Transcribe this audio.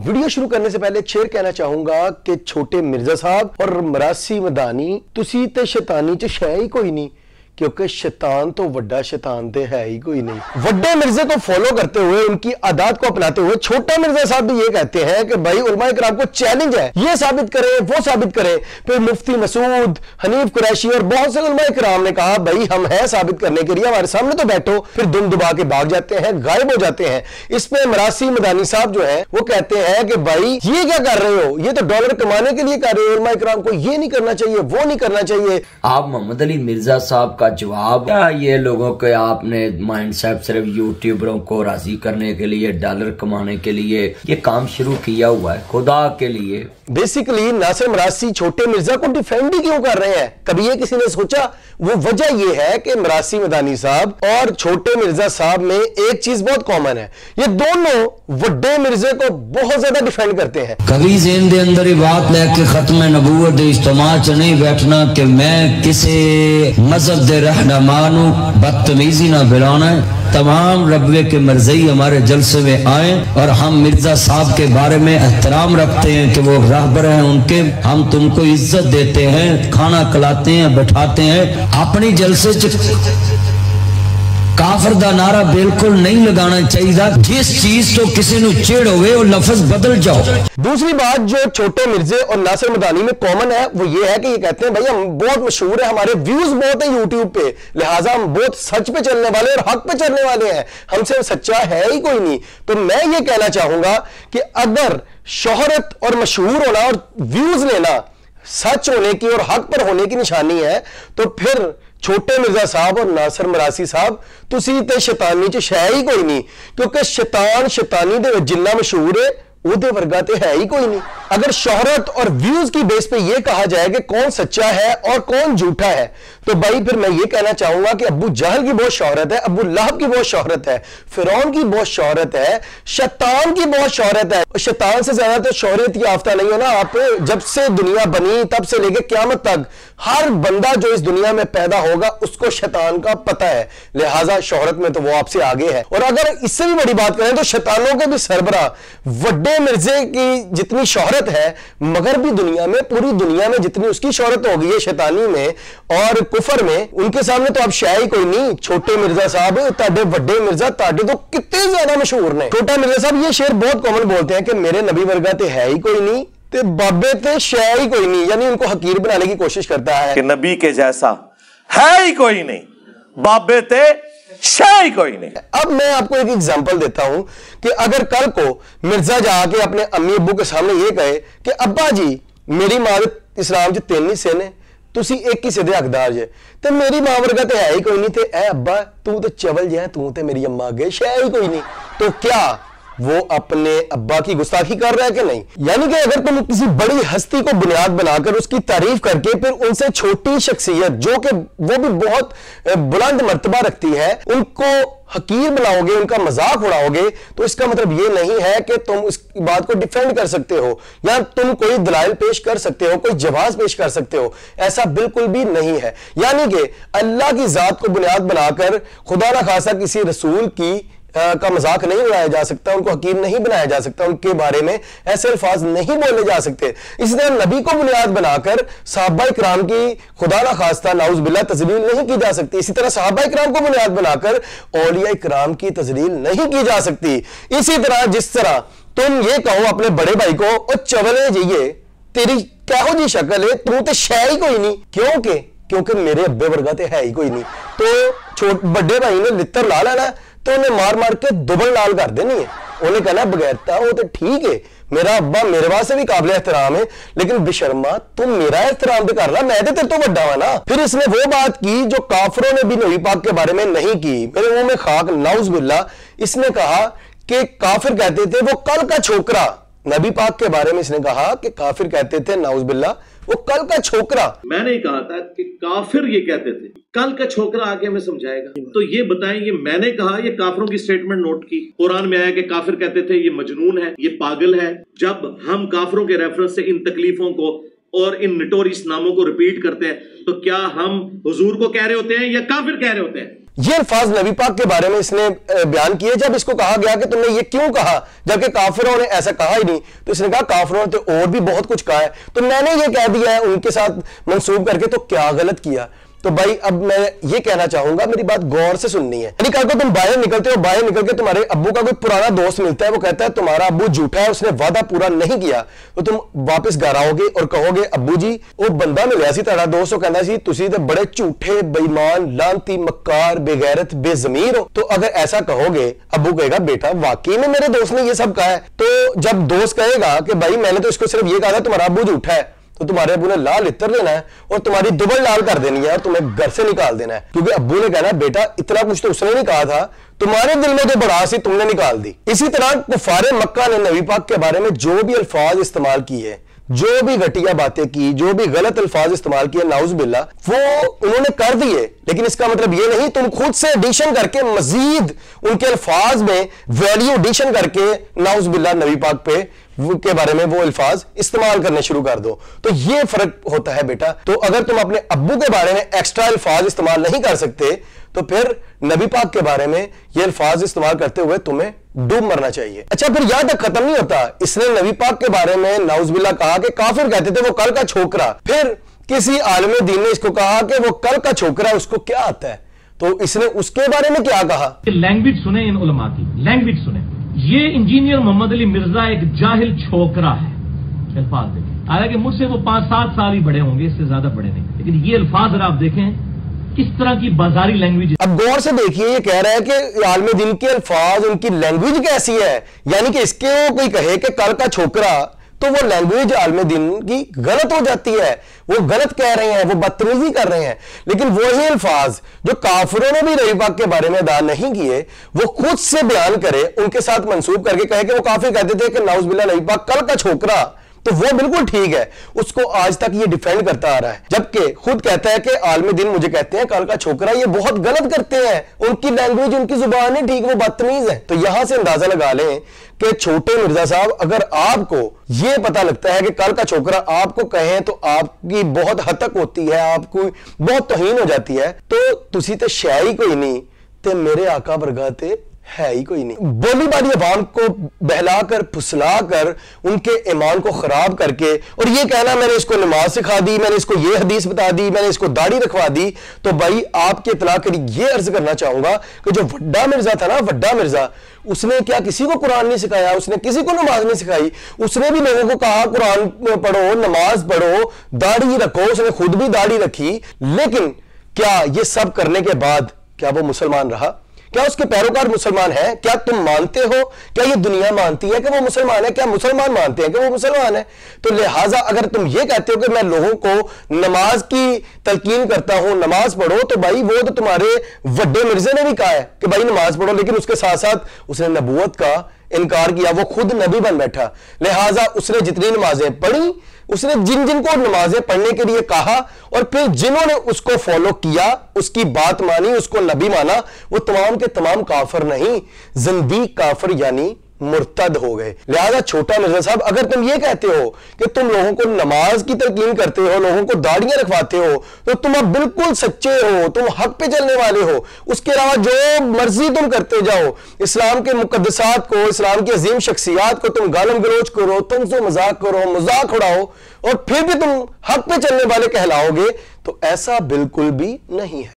Video शुरू करने से पहले एक शेर कहना चाहूंगा कि छोटे मिर्जा साहब और मरासी मदानी तुसी ते शैतानी च शै ही कोई नहीं, क्योंकि शैतान तो वड्डा शैतान ते है ही कोई नहीं। वड्डे मिर्जे को फॉलो करते हुए, उनकी आदत को अपनाते हुए छोटा मिर्जा साहब भी ये कहते हैं कि भाई उलमा इकराम को चैलेंज है, ये साबित करे वो साबित करे। फिर मुफ्ती मसूद, हनीफ कुरैशी और बहुत से उलमा इकराम ने कहा भाई हम हैं साबित करने के लिए, हमारे सामने तो बैठो। फिर दुम दुबा के भाग जाते हैं, गायब हो जाते हैं। इसमें मरासी मदानी साहब जो है वो कहते हैं कि भाई ये क्या कर रहे हो, ये तो डॉलर कमाने के लिए कर रहे हो, उलमा इकराम को ये नहीं करना चाहिए, वो नहीं करना चाहिए। आप मोहम्मद अली मिर्जा साहब जवाब, क्या ये लोगों के आपने माइंड सेट सिर्फ यूट्यूबरों को राजी करने के लिए, डॉलर कमाने के लिए ये काम शुरू किया हुआ है, खुदा के लिए। बेसिकली नासिर मरासी छोटे मिर्जा को डिफेंड ही क्यों कर रहे हैं, कभी ये किसी ने सोचा? वो वजह ये है कि मरासी मदानी साहब और छोटे मिर्जा साहब में एक चीज बहुत कॉमन है, ये दोनों वड्डे मिर्जे को बहुत ज्यादा डिफेंड करते हैं। कभी ज़हन दे अंदर ही बात लेके खत्म नबूवत इज्तिमा च नहीं बैठना कि मैं किसी मजहब दे रहनुमा नू बदतमीजी ना फैलाना है। तमाम रब्बे के मर्ज़ई हमारे जलसे में आए और हम मिर्जा साहब के बारे में एहतराम रखते हैं कि वो रहबर हैं, उनके हम तुमको इज्जत देते हैं, खाना खिलाते हैं, बैठाते हैं। अपनी जलसे काफिर दा नारा बिल्कुल नहीं लगाना चाहिए। जिस चीज तो किसी को चिड़ होवे वो लफ्ज बदल जाओ। दूसरी बात जो छोटे मिर्जे और नासिर मदानी में कॉमन है वो ये है कि ये कहते हैं भाई हम बहुत मशहूर है, हमारे व्यूज बहुत है यूट्यूब पे, लिहाजा हम बहुत सच पे चलने वाले और हक पे चलने वाले हैं, हमसे सच्चा है ही कोई नहीं। तो मैं ये कहना चाहूंगा कि अगर शोहरत और मशहूर होना और व्यूज लेना सच होने की और हक पर होने की निशानी है, तो फिर छोटे मिर्जा साहब और नासिर मरासी साहब तुसी ते शैतानी च शै ही कोई नहीं, क्योंकि शैतान शैतानी दे जिन्ना मशहूर है उहदे वर्गा ते है ही कोई नहीं। अगर शोहरत और व्यूज की बेस पे ये कहा जाए कि कौन सच्चा है और कौन झूठा है, तो भाई फिर मैं ये कहना चाहूंगा कि अबू जहल की बहुत शोहरत है, अबू लहब की बहुत शोहरत है, फिरौन की बहुत शोहरत है, शैतान की बहुत शोहरत है। शैतान से ज्यादा तो शोहरत याफ्ता नहीं हो ना आप। जब से दुनिया बनी तब से लेकर क्यामत तक हर बंदा जो इस दुनिया में पैदा होगा उसको शैतान का पता है, लिहाजा शोहरत में तो वो आपसे आगे है। और अगर इससे भी बड़ी बात करें तो शैतानों के भी सरबरा वड्डे मिर्जे की जितनी शोहरत है, मगर भी दुनिया में, पूरी दुनिया में जितनी उसकी शोहरत हो गई है शैतानी में और कुफर में, उनके सामने तो अब शाय ही कोई नहीं। छोटे मिर्जा साहब ताडे वड्डे मिर्जा ताडे तो कितने ज्यादा मशहूर ने। छोटा मिर्जा साहब ये शेर बहुत कॉमन बोलते हैं कि मेरे नबी वर्गा ते है ही कोई नहीं, ते बाबे ते शाय ही कोई नहीं, यानी उनको हकीर बनाने की कोशिश करता है कि नबी के जैसा है ही कोई नहीं, बाबे ते शाय कोई नहीं। अब मैं आपको एक एग्जांपल देता हूं कि अगर कल को मिर्जा जाके अपने अम्मी अब्बू के सामने ये कहे कि अब्बा जी मेरी मां इस्लाम च 3 हिस्से ने, तुसी एक हिस्से दे हकदार जे, ते मेरी मां वर्गा ते है ही कोई नहीं, ते ऐ अब्बा तू तो चवल जे, तू ते मेरी अम्मा अगे शै ही कोई नहीं, तो क्या वो अपने अब्बा की गुस्ताखी कर रहा है कि नहीं? यानी कि अगर तुम किसी बड़ी हस्ती को बुनियाद बनाकर उसकी तारीफ करके फिर उनसे छोटी शख्सियत जो कि वो भी बहुत बुलंद मर्तबा रखती है उनको हकीर बनाओगे, उनका मजाक उड़ाओगे, तो इसका मतलब ये नहीं है कि तुम उस बात को डिफेंड कर सकते हो या तुम कोई दलाइल पेश कर सकते हो, कोई जवाब पेश कर सकते हो, ऐसा बिल्कुल भी नहीं है। यानी कि अल्लाह की जात को बुनियाद बनाकर खुदा ना खासा किसी रसूल की का मजाक नहीं उड़ाया जा सकता, उनको हकीर नहीं बनाया जा सकता, उनके बारे में ऐसे अल्फाज नहीं बोले जा सकते। इसी तरह नबी को बुनियाद बनाकर सहाबा इकराम की खुदा ना खास्ता नाउज़ बिल्लाह तज़लील नहीं की जा सकती। इसी तरह सहाबा इकराम को बुनियाद बनाकर औलिया इकराम की तज़लील नहीं की जा सकती। इसी तरह जिस तरह तुम ये कहो अपने बड़े भाई को ओ चवले जाइए तेरी क्या जी शक्ल है, तू तो शै ही कोई नहीं, क्योंकि मेरे अब्बे वर्गा ते है ही कोई नहीं। तो बड़े भाई ने लित्तर ला लेना तो उन्हें मार मार के दुबल लाल कर देनी है, उन्हें कहना बगैरता वो तो ठीक है, मेरा अब्बा मेरे वास्ते भी काबिल एहतराम है, लेकिन बेशर्मा तुम मेरा एहतराम भी कर रहा, मैं तो तेरे तो बड़ा हुआ ना। फिर इसने वो बात की जो काफरों ने भी नबी पाक के बारे में नहीं की, मेरे मुंह में खाक नाउज़ बिल्लाह। इसने कहा कि काफिर कहते थे वो कल का छोकरा, नबी पाक के बारे में इसने कहा कि काफिर कहते थे नाउज़ बिल्लाह वो कल का छोकरा। मैंने ही कहा था कि काफिर ये कहते थे, कल का छोकरा आके हमें समझाएगा। तो ये बताएं, ये मैंने कहा, ये काफिरों की स्टेटमेंट नोट की। कुरान में आया कि काफिर कहते थे ये मजनून है, ये पागल है। जब हम काफिरों के रेफरेंस से इन तकलीफों को और इन नटोरियस नामों को रिपीट करते हैं तो क्या हम हुजूर को कह रहे होते हैं या काफिर कह रहे होते हैं? ये अल्फाज नबी पाक के बारे में इसने बयान किए। जब इसको कहा गया कि तुमने ये क्यों कहा, जबकि काफिरों ने ऐसा कहा ही नहीं, तो इसने कहा काफिरों ने तो और भी बहुत कुछ कहा है, तो मैंने ये कह दिया है उनके साथ मंसूब करके, तो क्या गलत किया। तो भाई अब मैं ये कहना चाहूंगा, मेरी बात गौर से सुननी है। यानी कल को तुम बाहर निकलते हो, बाहर निकल के तुम्हारे अब्बू का कोई पुराना दोस्त मिलता है, वो कहता है तुम्हारा अब्बू झूठा है, उसने वादा पूरा नहीं किया, तो तुम वापस घर आओगे और कहोगे अब्बू जी वो बंदा मिले सी तुहाडा दोस्त, वो कहना सी तुसी ते बड़े झूठे बेईमान लानती मक्कार बेगैरत बेजमीर हो। तो अगर ऐसा कहोगे, अब्बू कहेगा बेटा वाकई में मेरे दोस्त ने ये सब कहा है। तो जब दोस्त कहेगा कि भाई मैंने तो इसको सिर्फ ये कहा था तुम्हारा अब्बू झूठा है, तो तुम्हारे अब्बू ने लाल इतर लेना है और तुम्हारी दुबल लाल कर देनी है और तुम्हें घर से निकाल देना है, क्योंकि अब्बू ने कहना बेटा इतना कुछ तो उसने नहीं कहा था, तुम्हारे दिल में जो भड़ास थी तुमने निकाल दी। इसी तरह कुफारे मक्का ने नबी पाक के बारे में जो भी अल्फाज इस्तेमाल किए, जो भी घटिया बातें की, जो भी गलत अल्फाज इस्तेमाल किए, नाउज बिल्ला, वो उन्होंने कर दिए। लेकिन इसका मतलब ये नहीं तुम खुद से एडिशन करके मजीद उनके अल्फाज में वैल्यू एडिशन करके नाउज बिल्ला नबी पाक पे के बारे में वो अल्फाज इस्तेमाल करने शुरू कर दो। तो ये फर्क होता है बेटा। तो अगर तुम अपने अब्बू के बारे में एक्स्ट्रा अल्फाज इस्तेमाल नहीं कर सकते, तो फिर नबी पाक के बारे में ये अल्फाज इस्तेमाल करते हुए तुम्हें डूब मरना चाहिए। अच्छा, फिर यहां तक खत्म नहीं होता। इसने नबी पाक के बारे में नाउजुबिल्लाह कहा कि काफिर कहते थे वो कल का छोकरा। फिर किसी आलिम दीन ने इसको कहा कि वो कल का छोकरा, उसको क्या आता है, तो इसने उसके बारे में क्या कहा। लैंग्वेज सुने इन उलमा की, लैंग्वेज सुने। ये इंजीनियर मोहम्मद अली मिर्जा एक जाहिल छोकरा है, अल्फाज देखें। हालांकि मुझसे वो 5-7 साल ही बड़े होंगे, इससे ज्यादा बड़े नहीं, लेकिन ये अल्फाज अगर आप देखें किस तरह की बाजारी लैंग्वेज। अब गौर से देखिए, ये कह रहा है कि आलिम दीन के अल्फाज, उनकी लैंग्वेज कैसी है। यानी कि इसके वो कोई कहे कि कल का छोकरा, तो वो लैंग्वेज आलिम दीन की गलत हो जाती है, वो गलत कह रहे हैं, वो बदतमीजी कर रहे हैं। लेकिन वही अल्फाज जो काफिरों ने भी नबी पाक के बारे में अदा नहीं किए, वो खुद से बयान करे, उनके साथ मंसूब करके कहे कि वो काफिर कहते थे कि नाउजुबिल्लाह नबी पाक कल का छोकरा, तो वो बिल्कुल ठीक है, उसको आज तक ये डिफेंड करता आ रहा है। जबकि खुद कहता है कि आलिम दीन मुझे कहते हैं कल का छोकरा, ये बहुत गलत करते हैं, उनकी लैंग्वेज, उनकी जुबान नहीं ठीक, वो बदतमीज है। तो यहां से अंदाजा लगा लें कि छोटे मिर्जा साहब, अगर आपको ये पता लगता है कि कल का छोकरा आपको कहें तो आपकी बहुत हतक होती है, आपको बहुत तौहीन हो जाती है, तो तुसी ते शय ही कोई नहीं, ते मेरे आका वर्गा ते है ही कोई नहीं। बोली बाली अवाम को बहलाकर फुसलाकर उनके ईमान को खराब करके, और ये कहना मैंने इसको नमाज सिखा दी, मैंने इसको ये हदीस बता दी, मैंने इसको दाढ़ी रखवा दी। तो भाई आपके इत्तला के लिए ये अर्ज करना चाहूंगा कि जो वड्डा मिर्जा था ना, वड्डा मिर्जा, उसने क्या किसी को कुरान नहीं सिखाया, उसने किसी को नमाज नहीं सिखाई। उसने भी लोगों को कहा कुरान पढ़ो, नमाज पढ़ो, दाढ़ी रखो, उसने खुद भी दाढ़ी रखी। लेकिन क्या ये सब करने के बाद क्या वो मुसलमान रहा? क्या उसके पैरोकार मुसलमान हैं? क्या तुम मानते हो? क्या ये दुनिया मानती है कि वो मुसलमान है? क्या मुसलमान मानते हैं कि वो मुसलमान है? तो लिहाजा अगर तुम ये कहते हो कि मैं लोगों को नमाज की तलकीन करता हूं, नमाज पढ़ो, तो भाई वो तो तुम्हारे वड्डे मिर्जे ने भी कहा है कि भाई नमाज पढ़ो, लेकिन उसके साथ साथ उसने नबूवत का इनकार किया, वो खुद नबी बन बैठा। लिहाजा उसने जितनी नमाजें पढ़ी, उसने जिन जिन को नमाजें पढ़ने के लिए कहा, और फिर जिन्होंने उसको फॉलो किया, उसकी बात मानी, उसको नबी माना, वो तमाम के तमाम काफिर नहीं, जिंदीक काफिर यानी मुर्तद हो गए। लिहाजा छोटा मिर्जा साहब, अगर तुम ये कहते हो कि तुम लोगों को नमाज की तलकीन करते हो, लोगों को दाढ़ियां रखवाते हो, तो तुम अब बिल्कुल सच्चे हो, तुम हक पे चलने वाले हो। उसके अलावा जो मर्जी तुम करते जाओ, इस्लाम के मुकद्दसात को, इस्लाम की अजीम शख्सियात को तुम गालम गलोच करो, तुम से मजाक करो, मजाक उड़ाओ, और फिर भी तुम हक पे चलने वाले कहलाओगे, तो ऐसा बिल्कुल भी नहीं है।